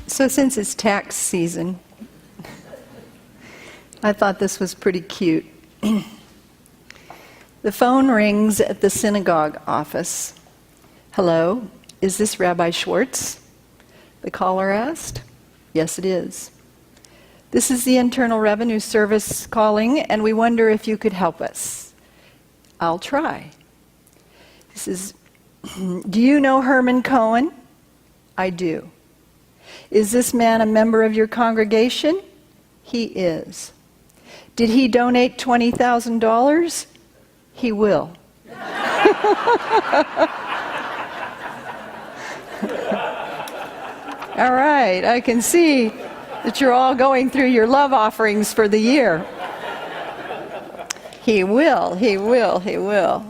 So since it's tax season, I thought this was pretty cute. The phone rings at the synagogue office. "Hello, is this Rabbi Schwartz?" The caller asked. "Yes, it is." "This is the Internal Revenue Service calling, and we wonder if you could help us." "I'll try." He says, "Do you know Herman Cohen?" "I do." "Is this man a member of your congregation?" "He is." "Did he donate $20,000? "He will." All right, I can see that you're all going through your love offerings for the year. He will, he will, he will.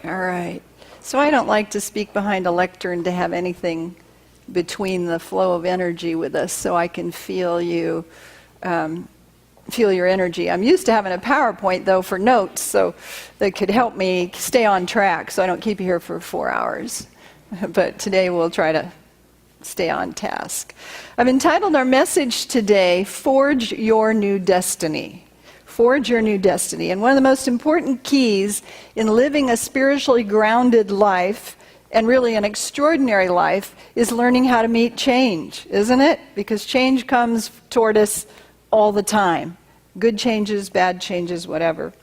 All right. So I don't like to speak behind a lectern to have anything between the flow of energy with us so I can feel you, feel your energy. I'm used to having a PowerPoint, though, for notes, so that could help me stay on track so I don't keep you here for 4 hours. But today we'll try to stay on task. I've entitled our message today, Forge Your New Destiny. Forge your new destiny. And one of the most important keys in living a spiritually grounded life, and really an extraordinary life, is learning how to meet change, isn't it? Because change comes toward us all the time. Good changes, bad changes, whatever.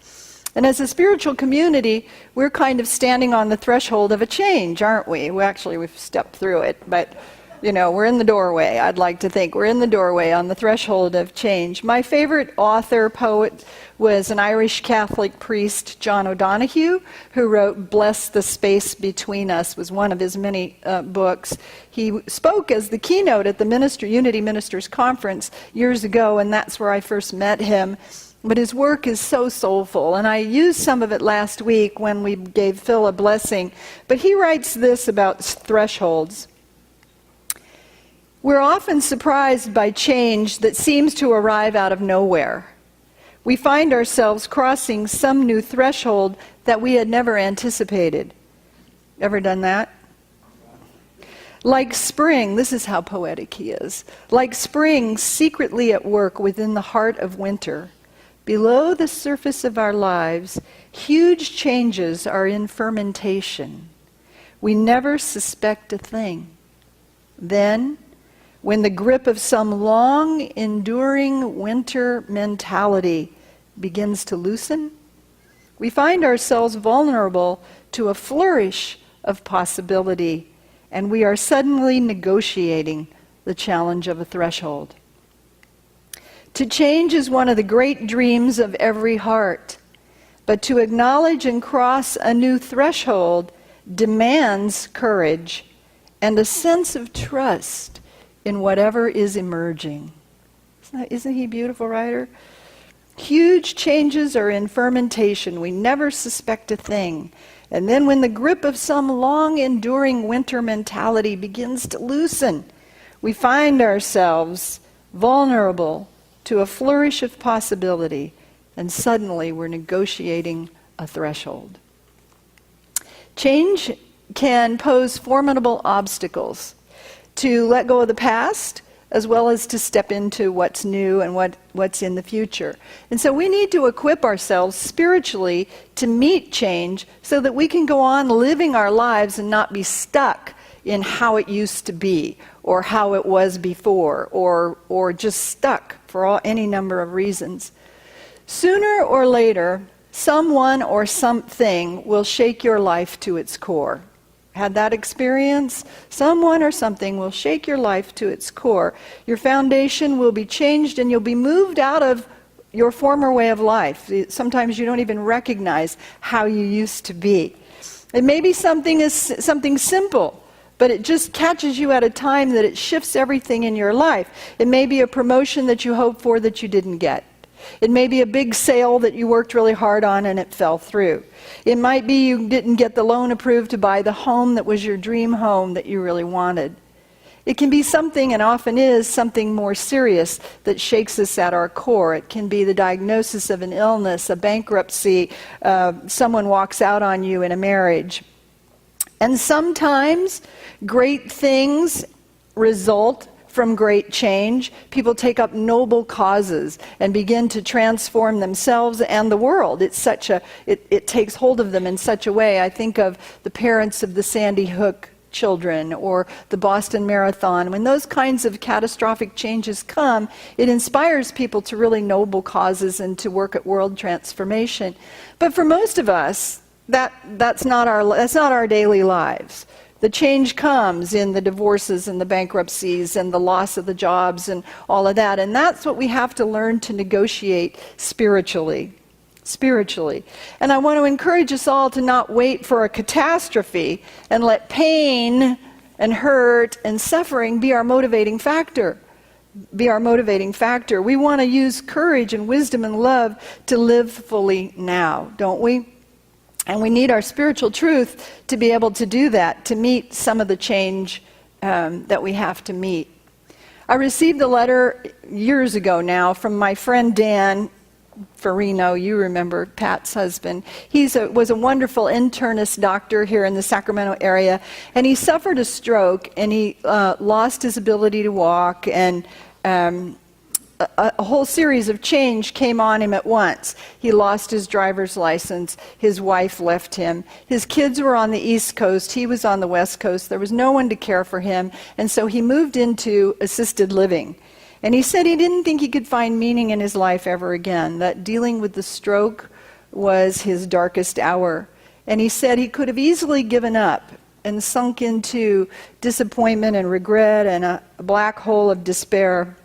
And as a spiritual community, we're kind of standing on the threshold of a change, aren't we? We've stepped through it, but we're in the doorway. I'd like to think we're in the doorway on the threshold of change. My favorite author, poet, was an Irish Catholic priest, John O'Donohue, who wrote Bless the Space Between Us, was one of his many books. He spoke as the keynote at the Unity Ministers Conference years ago, and that's where I first met him. But his work is so soulful, and I used some of it last week when we gave Phil a blessing. But he writes this about thresholds. "We're often surprised by change that seems to arrive out of nowhere. We find ourselves crossing some new threshold that we had never anticipated." Ever done that? Like spring, this is how poetic he is. Like spring secretly at work within the heart of winter, below the surface of our lives, huge changes are in fermentation. We never suspect a thing. Then, when the grip of some long, enduring winter mentality begins to loosen, we find ourselves vulnerable to a flourish of possibility, and we are suddenly negotiating the challenge of a threshold. To change is one of the great dreams of every heart, but to acknowledge and cross a new threshold demands courage and a sense of trust in whatever is emerging. Isn't he a beautiful writer? Huge changes are in fermentation. We never suspect a thing. And then when the grip of some long-enduring winter mentality begins to loosen, we find ourselves vulnerable to a flourish of possibility, and suddenly we're negotiating a threshold. Change can pose formidable obstacles. To let go of the past, as well as to step into what's new and what's in the future. And so we need to equip ourselves spiritually to meet change so that we can go on living our lives and not be stuck in how it used to be or how it was before or just stuck for any number of reasons. Sooner or later, someone or something will shake your life to its core. Had that experience? Someone or something will shake your life to its core. Your foundation will be changed and you'll be moved out of your former way of life. Sometimes you don't even recognize how you used to be. It may be something simple, but it just catches you at a time that it shifts everything in your life. It may be a promotion that you hoped for that you didn't get. It may be a big sale that you worked really hard on and it fell through. It might be you didn't get the loan approved to buy the home that was your dream home that you really wanted. It can be something, and often is, something more serious that shakes us at our core. It can be the diagnosis of an illness, a bankruptcy, someone walks out on you in a marriage. And sometimes great things result from great change. People take up noble causes and begin to transform themselves and the world. It takes hold of them in such a way. I think of the parents of the Sandy Hook children or the Boston Marathon. When those kinds of catastrophic changes come, it inspires people to really noble causes and to work at world transformation. But for most of us, that's not our daily lives. The change comes in the divorces and the bankruptcies and the loss of the jobs and all of that. And that's what we have to learn to negotiate spiritually. And I want to encourage us all to not wait for a catastrophe and let pain and hurt and suffering be our motivating factor. We want to use courage and wisdom and love to live fully now, don't we? And we need our spiritual truth to be able to do that, to meet some of the change that we have to meet. I received a letter years ago now from my friend Dan Farino. You remember Pat's husband. He was a wonderful internist doctor here in the Sacramento area, and he suffered a stroke, and he lost his ability to walk, and a whole series of change came on him at once. He lost his driver's license. His wife left him. His kids were on the East Coast. He was on the West Coast. There was no one to care for him, and so he moved into assisted living. And he said he didn't think he could find meaning in his life ever again, that dealing with the stroke was his darkest hour. And he said he could have easily given up and sunk into disappointment and regret and a black hole of despair.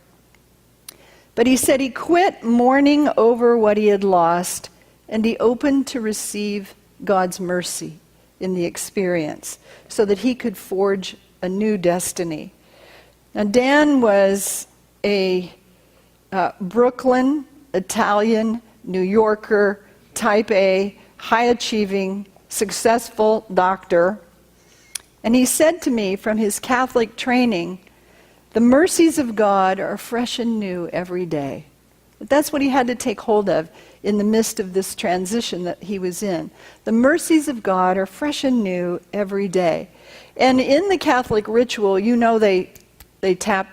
But he said he quit mourning over what he had lost, and he opened to receive God's mercy in the experience so that he could forge a new destiny. Now, Dan was a Brooklyn, Italian, New Yorker, type A, high-achieving, successful doctor. And he said to me from his Catholic training, the mercies of God are fresh and new every day. But that's what he had to take hold of in the midst of this transition that he was in. The mercies of God are fresh and new every day. And in the Catholic ritual, you know they tap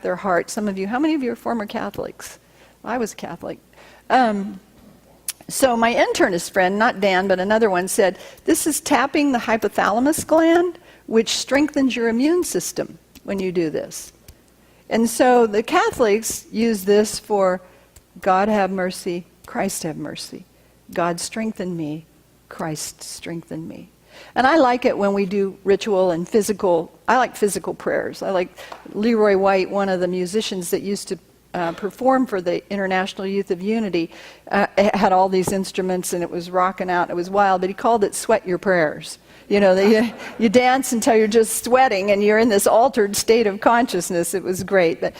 their heart. Some of you, how many of you are former Catholics? I was Catholic. So my internist friend, not Dan, but another one, said, this is tapping the hypothalamus gland, which strengthens your immune system when you do this. And so the Catholics use this for God have mercy, Christ have mercy. God strengthen me, Christ strengthen me. And I like it when we do ritual and physical. I like physical prayers. I like Leroy White, one of the musicians that used to perform for the International Youth of Unity, had all these instruments and it was rocking out. It was wild, but he called it sweat your prayers. You know, you dance until you're just sweating and you're in this altered state of consciousness. It was great. But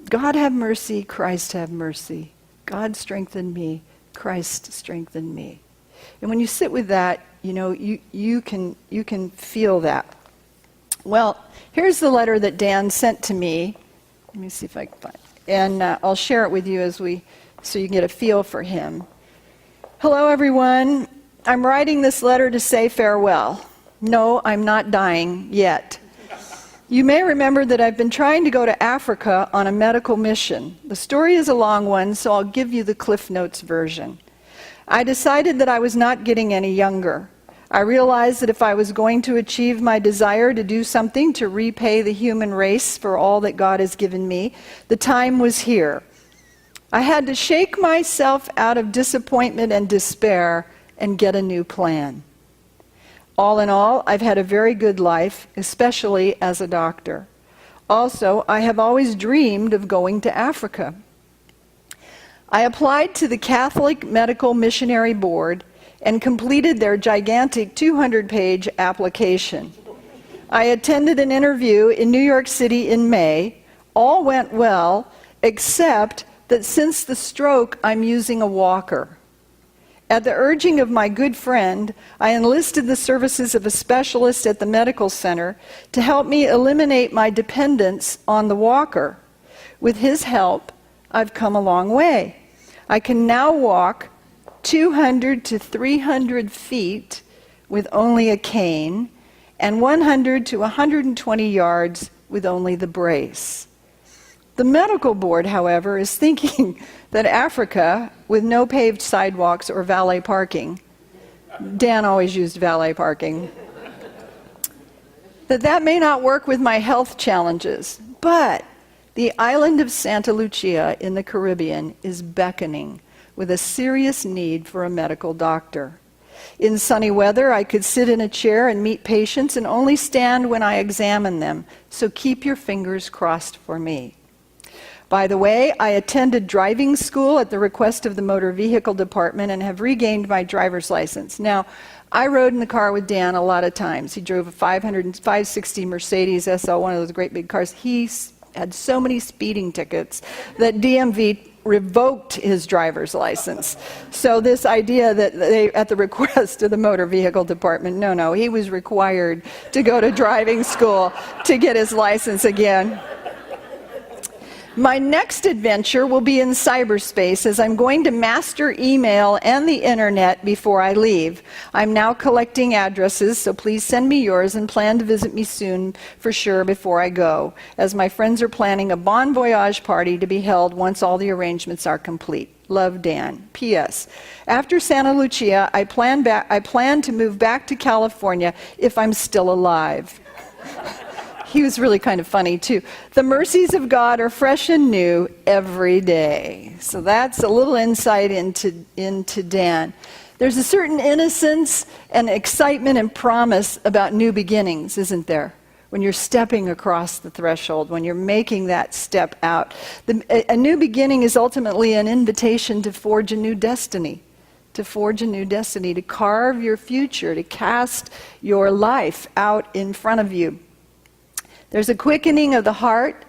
God have mercy, Christ have mercy. God strengthen me, Christ strengthen me. And when you sit with that, you know, you can feel that. Well, here's the letter that Dan sent to me. Let me see if I can find it. And I'll share it with you so you can get a feel for him. Hello, everyone. I'm writing this letter to say farewell. No, I'm not dying yet. You may remember that I've been trying to go to Africa on a medical mission. The story is a long one, so I'll give you the Cliff Notes version. I decided that I was not getting any younger. I realized that if I was going to achieve my desire to do something to repay the human race for all that God has given me, the time was here. I had to shake myself out of disappointment and despair and get a new plan. All in all, I've had a very good life, especially as a doctor. Also, I have always dreamed of going to Africa. I applied to the Catholic Medical Missionary Board and completed their gigantic 200-page application. I attended an interview in New York City in May. All went well, except that since the stroke, I'm using a walker. At the urging of my good friend, I enlisted the services of a specialist at the medical center to help me eliminate my dependence on the walker. With his help, I've come a long way. I can now walk 200 to 300 feet with only a cane and 100 to 120 yards with only the brace. The medical board, however, is thinking that Africa, with no paved sidewalks or valet parking, Dan always used valet parking, that may not work with my health challenges. But the island of Santa Lucia in the Caribbean is beckoning with a serious need for a medical doctor. In sunny weather, I could sit in a chair and meet patients and only stand when I examine them. So keep your fingers crossed for me. By the way, I attended driving school at the request of the motor vehicle department and have regained my driver's license. Now, I rode in the car with Dan a lot of times. He drove a 560 Mercedes SL, one of those great big cars. He had so many speeding tickets that DMV revoked his driver's license. So this idea that they, at the request of the motor vehicle department, no, he was required to go to driving school to get his license again. My next adventure will be in cyberspace, as I'm going to master email and the internet before I leave. I'm now collecting addresses, so please send me yours and plan to visit me soon for sure before I go, as my friends are planning a bon voyage party to be held once all the arrangements are complete. Love, Dan. P.S. After Santa Lucia, I plan to move back to California if I'm still alive. He was really kind of funny, too. The mercies of God are fresh and new every day. So that's a little insight into Dan. There's a certain innocence and excitement and promise about new beginnings, isn't there? When you're stepping across the threshold, when you're making that step out. A new beginning is ultimately an invitation to forge a new destiny. To forge a new destiny, to carve your future, to cast your life out in front of you. There's a quickening of the heart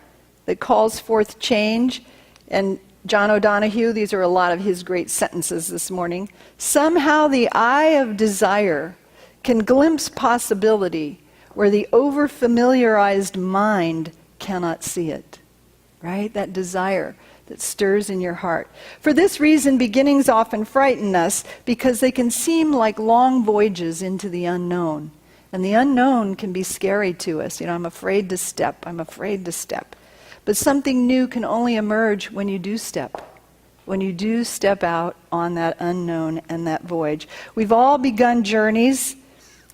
that calls forth change. And John O'Donohue, these are a lot of his great sentences this morning. Somehow the eye of desire can glimpse possibility where the over-familiarized mind cannot see it. Right? That desire that stirs in your heart. For this reason, beginnings often frighten us because they can seem like long voyages into the unknown. And the unknown can be scary to us. I'm afraid to step. But something new can only emerge when you do step. When you do step out on that unknown and that voyage. We've all begun journeys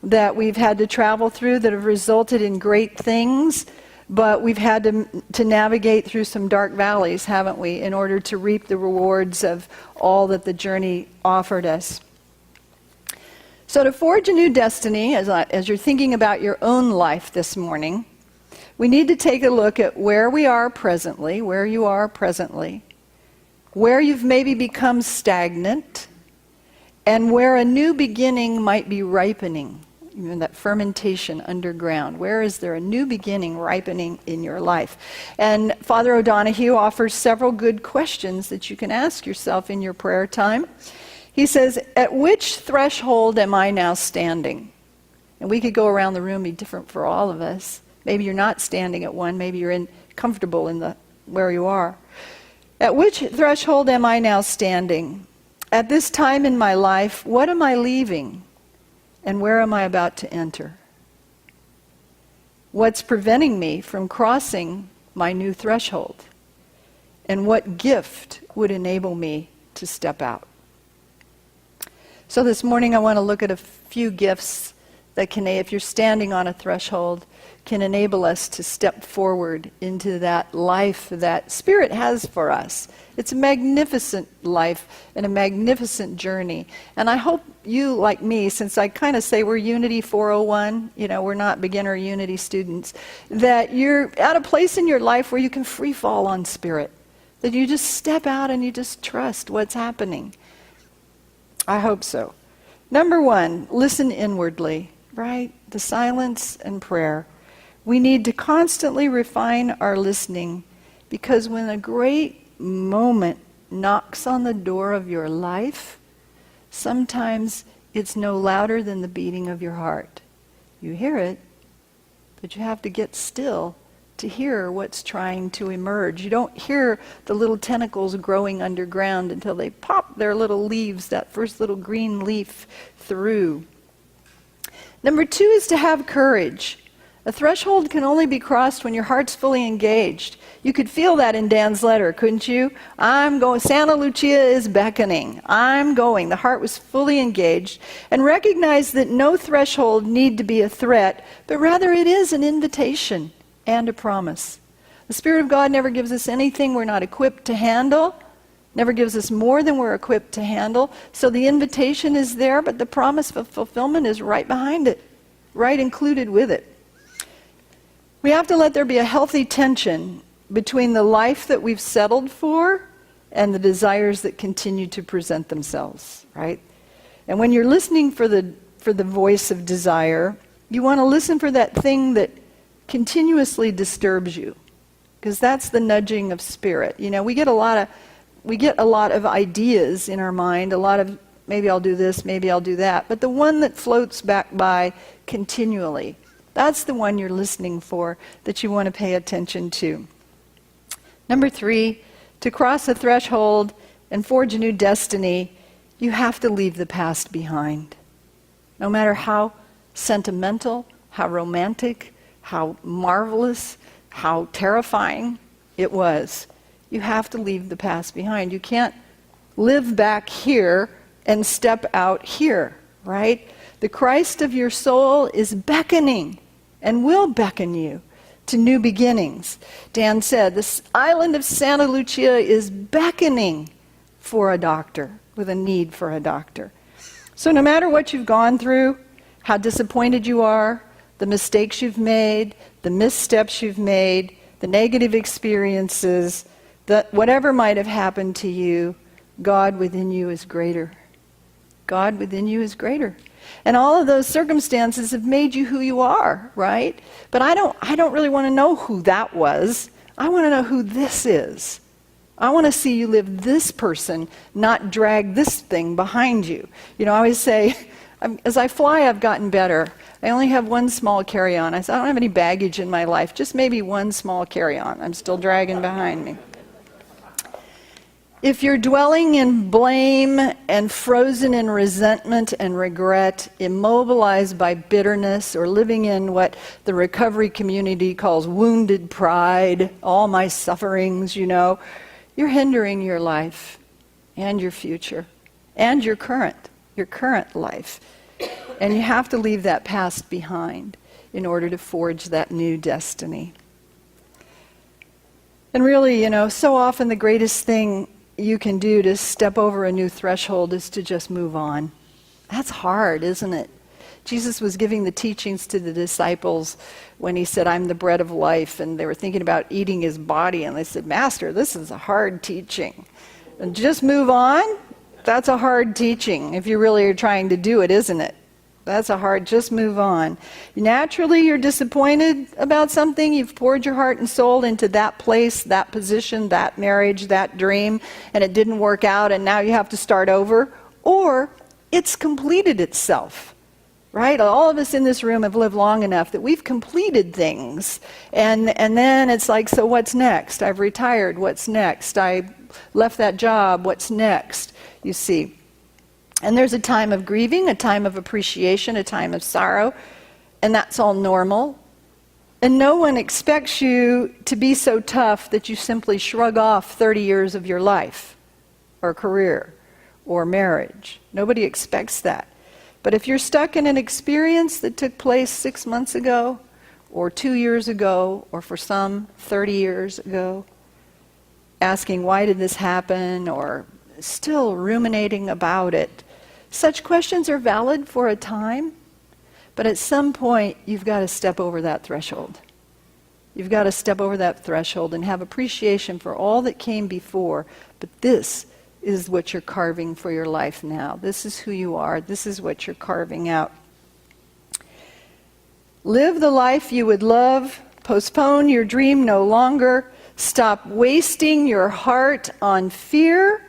that we've had to travel through that have resulted in great things, but we've had to navigate through some dark valleys, haven't we, in order to reap the rewards of all that the journey offered us. So to forge a new destiny, as you're thinking about your own life this morning, we need to take a look at where you are presently, where you've maybe become stagnant, and where a new beginning might be ripening, that fermentation underground. Where is there a new beginning ripening in your life? And Father O'Donohue offers several good questions that you can ask yourself in your prayer time. He says, at which threshold am I now standing? And we could go around the room, be different for all of us. Maybe you're not standing at one, maybe you're comfortable in where you are. At which threshold am I now standing? At this time in my life, what am I leaving? And where am I about to enter? What's preventing me from crossing my new threshold? And what gift would enable me to step out? So this morning I want to look at a few gifts that can, if you're standing on a threshold, can enable us to step forward into that life that Spirit has for us. It's a magnificent life and a magnificent journey. And I hope you, like me, since I kind of say we're Unity 401, we're not beginner Unity students, that you're at a place in your life where you can free fall on Spirit. That you just step out and you just trust what's happening. I hope so. Number one, listen inwardly, right? The silence and prayer. We need to constantly refine our listening, because when a great moment knocks on the door of your life, sometimes it's no louder than the beating of your heart. You hear it, but you have to get still to hear what's trying to emerge. You don't hear the little tentacles growing underground until they pop their little leaves, that first little green leaf through. Number two is to have courage. A threshold can only be crossed when your heart's fully engaged. You could feel that in Dan's letter, couldn't you? I'm going, Santa Lucia is beckoning. I'm going. The heart was fully engaged. And recognize that no threshold need to be a threat, but rather it is an invitation and a promise. The Spirit of God never gives us anything we're not equipped to handle, never gives us more than we're equipped to handle. So the invitation is there, but the promise of fulfillment is right behind it, right included with it. We have to let there be a healthy tension between the life that we've settled for and the desires that continue to present themselves, right? And when you're listening for the voice of desire, you want to listen for that thing that continuously disturbs you, because that's the nudging of spirit. You know, we get a lot of ideas in our mind, a lot of maybe I'll do this, maybe I'll do that, but the one that floats back by continually, that's the one you're listening for, that you want to pay attention to. Number 3, to cross a threshold and forge a new destiny, you have to leave the past behind. No matter how sentimental, how romantic, how marvelous, how terrifying it was, you have to leave the past behind. You can't live back here and step out here, right? The Christ of your soul is beckoning and will beckon you to new beginnings. Dan said, this island of Santa Lucia is beckoning for a doctor, with a need for a doctor. So no matter what you've gone through, how disappointed you are, the mistakes you've made, the missteps you've made, the negative experiences, whatever might have happened to you, God within you is greater. God within you is greater. And all of those circumstances have made you who you are, right? But I don't really want to know who that was. I want to know who this is. I want to see you live this person, not drag this thing behind you. You know, I always say, as I fly, I've gotten better. I only have one small carry-on. I don't have any baggage in my life, just maybe one small carry-on. I'm still dragging behind me. If you're dwelling in blame and frozen in resentment and regret, immobilized by bitterness, or living in what the recovery community calls wounded pride, all my sufferings, you know, you're hindering your life and your future and your current life. And you have to leave that past behind in order to forge that new destiny. And really, you know, so often the greatest thing you can do to step over a new threshold is to just move on. That's hard, isn't it? Jesus was giving the teachings to the disciples when he said, I'm the bread of life, and they were thinking about eating his body, and they said, Master, this is a hard teaching. And just move on? That's a hard teaching if you really are trying to do it, isn't it? That's a hard, just move on. Naturally, you're disappointed about something. You've poured your heart and soul into that place, that position, that marriage, that dream, and it didn't work out, and now you have to start over. Or it's completed itself, right? All of us in this room have lived long enough that we've completed things. And then it's like, so what's next? I've retired. What's next? I left that job. What's next? You see. And there's a time of grieving, a time of appreciation, a time of sorrow, and that's all normal. And no one expects you to be so tough that you simply shrug off 30 years of your life, or career, or marriage. Nobody expects that. But if you're stuck in an experience that took place 6 months ago, or 2 years ago, or for some 30 years ago, asking why did this happen, or still ruminating about it, such questions are valid for a time, but at some point you've got to step over that threshold. You've got to step over that threshold and have appreciation for all that came before, but this is what you're carving for your life now. This is who you are. This is what you're carving out. Live the life you would love. Postpone your dream no longer. Stop wasting your heart on fear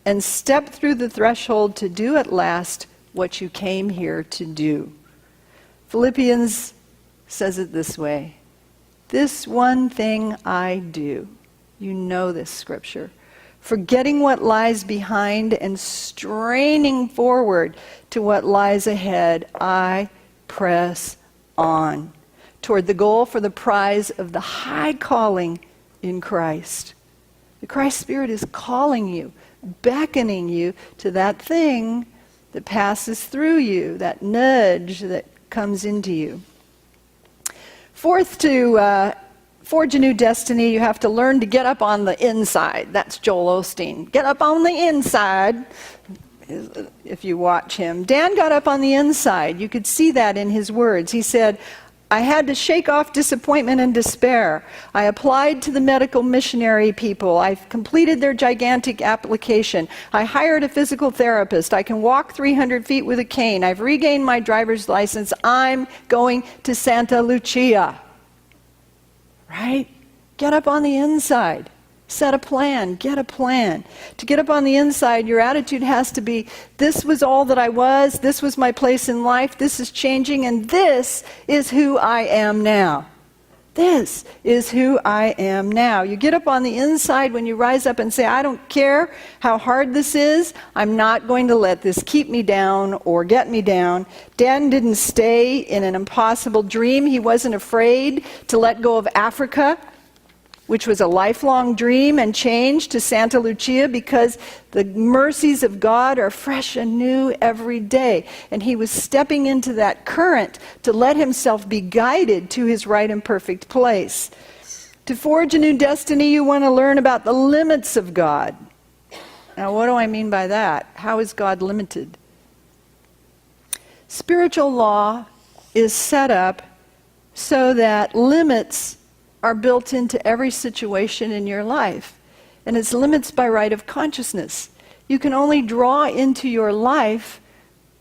and step through the threshold to do at last what you came here to do. Philippians says it this way, this one thing I do. You know this scripture. Forgetting what lies behind and straining forward to what lies ahead, I press on toward the goal for the prize of the high calling in Christ. The Christ Spirit is calling you, beckoning you to that thing that passes through you, that nudge that comes into you. Fourth, to forge a new destiny, you have to learn to get up on the inside. That's Joel Osteen. Get up on the inside, if you watch him. Dan got up on the inside. You could see that in his words. He said, I had to shake off disappointment and despair. I applied to the medical missionary people. I've completed their gigantic application. I hired a physical therapist. I can walk 300 feet with a cane. I've regained my driver's license. I'm going to Santa Lucia. Right? Get up on the inside. Set a plan. Get a plan. To get up on the inside, your attitude has to be, this was all that I was, this was my place in life, this is changing, and this is who I am now. This is who I am now. You get up on the inside when you rise up and say, I don't care how hard this is, I'm not going to let this keep me down or get me down. Dan didn't stay in an impossible dream. He wasn't afraid to let go of Africa, which was a lifelong dream, and change to Santa Lucia, because the mercies of God are fresh and new every day. And he was stepping into that current to let himself be guided to his right and perfect place. To forge a new destiny, you want to learn about the limits of God. Now, what do I mean by that? How is God limited? Spiritual law is set up so that limits are built into every situation in your life. And it's limits by right of consciousness. You can only draw into your life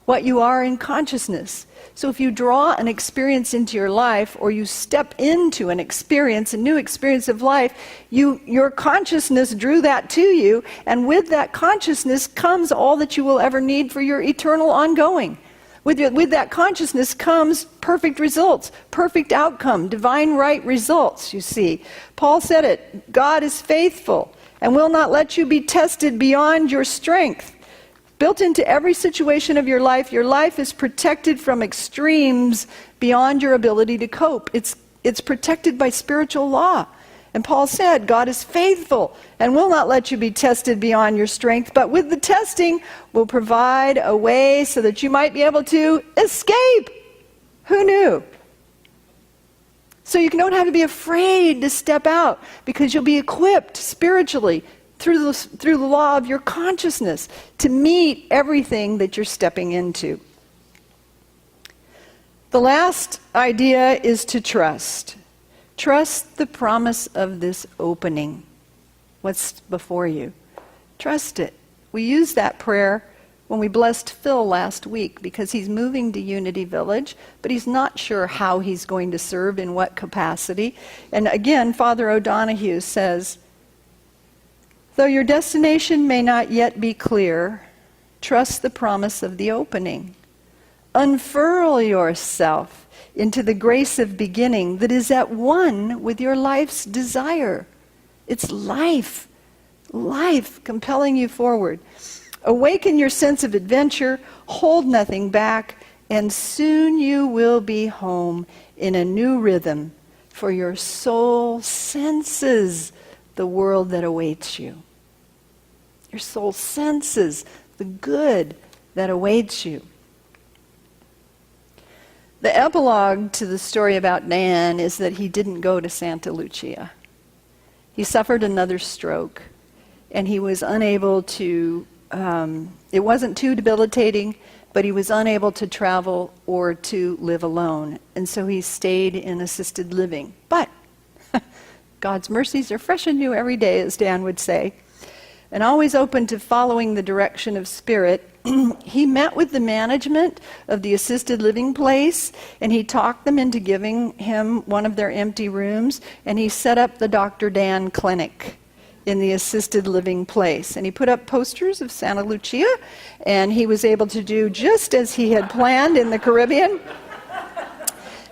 what you are in consciousness. So if you draw an experience into your life, or you step into an experience, a new experience of life, your consciousness drew that to you, and with that consciousness comes all that you will ever need for your eternal ongoing. With that consciousness comes perfect results, perfect outcome, divine right results, you see. Paul said it, God is faithful and will not let you be tested beyond your strength. Built into every situation of your life is protected from extremes beyond your ability to cope. It's protected by spiritual law. And Paul said, God is faithful and will not let you be tested beyond your strength, but with the testing will provide a way so that you might be able to escape. Who knew? So you don't have to be afraid to step out, because you'll be equipped spiritually through the law of your consciousness to meet everything that you're stepping into. The last idea is to trust. Trust the promise of this opening. What's before you? Trust it. We used that prayer when we blessed Phil last week, because he's moving to Unity Village, but he's not sure how he's going to serve, in what capacity. And again, Father O'Donohue says, though your destination may not yet be clear, trust the promise of the opening. Unfurl yourself into the grace of beginning that is at one with your life's desire. It's life compelling you forward. Awaken your sense of adventure, hold nothing back, and soon you will be home in a new rhythm, for your soul senses the world that awaits you. Your soul senses the good that awaits you. The epilogue to the story about Dan is that he didn't go to Santa Lucia. He suffered another stroke, and he was unable to, it wasn't too debilitating, but he was unable to travel or to live alone. And so he stayed in assisted living. But God's mercies are fresh and new every day, as Dan would say. And always open to following the direction of Spirit, he met with the management of the assisted living place, and he talked them into giving him one of their empty rooms, and he set up the Dr. Dan Clinic in the assisted living place. And he put up posters of Santa Lucia, and he was able to do just as he had planned in the Caribbean.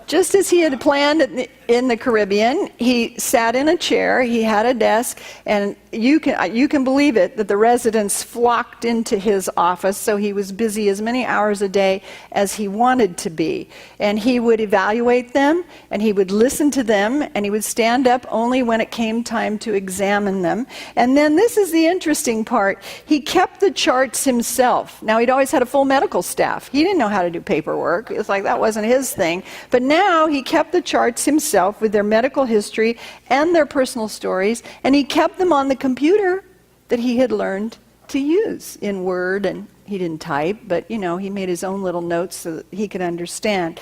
Just as he had planned in the Caribbean. He sat in a chair, he had a desk, and you can believe it that the residents flocked into his office, so he was busy as many hours a day as he wanted to be. And he would evaluate them, and he would listen to them, and he would stand up only when it came time to examine them. And then this is the interesting part. He kept the charts himself. Now, he'd always had a full medical staff. He didn't know how to do paperwork. It was like that wasn't his thing. But now he kept the charts himself with their medical history and their personal stories, and he kept them on the computer that he had learned to use in Word, and he didn't type, but he made his own little notes so that he could understand.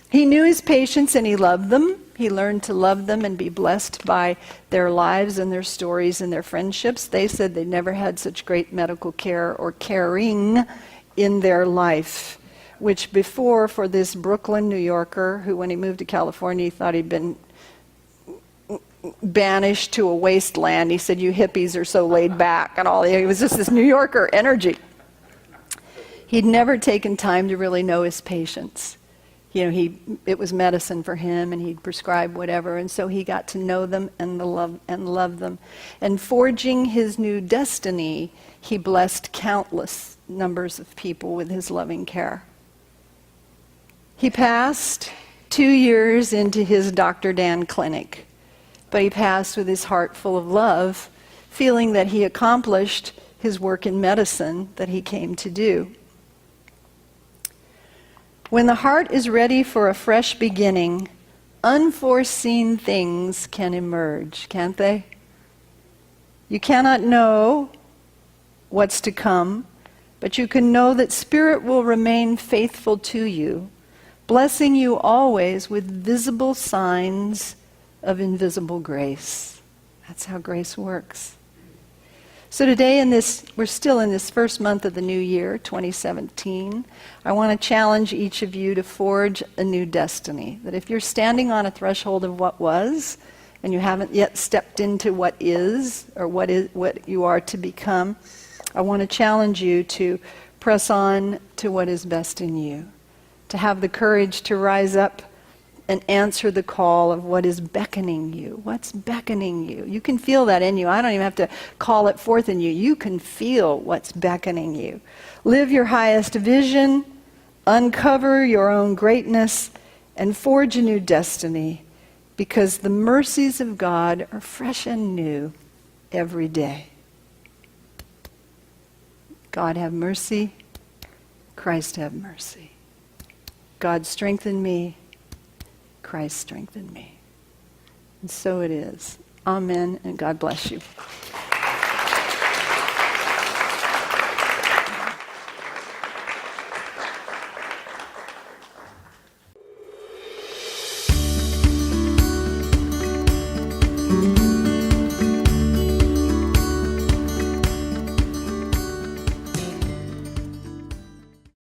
He knew his patients and he loved them. He learned to love them and be blessed by their lives and their stories and their friendships. They said they never had such great medical care or caring in their life, which before, for this Brooklyn New Yorker who when he moved to California he thought he'd been banished to a wasteland. He said, "You hippies are so laid back," and all. It was just this New Yorker energy. He'd never taken time to really know his patients. It was medicine for him, and he'd prescribe whatever, and so he got to know them and love them. And forging his new destiny, he blessed countless numbers of people with his loving care. He passed 2 years into his Dr. Dan clinic, but he passed with his heart full of love, feeling that he accomplished his work in medicine that he came to do. When the heart is ready for a fresh beginning, unforeseen things can emerge, can't they? You cannot know what's to come, but you can know that Spirit will remain faithful to you, blessing you always with visible signs of invisible grace. That's how grace works. So today we're still in this first month of the new year, 2017. I want to challenge each of you to forge a new destiny. That if you're standing on a threshold of what was, and you haven't yet stepped into what is, or what you are to become, I want to challenge you to press on to what is best in you. To have the courage to rise up and answer the call of what is beckoning you. What's beckoning you? You can feel that in you. I don't even have to call it forth in you. You can feel what's beckoning you. Live your highest vision, uncover your own greatness, and forge a new destiny, because the mercies of God are fresh and new every day. God have mercy. Christ have mercy. God strengthen me. Christ strengthen me. And so it is. Amen, and God bless you.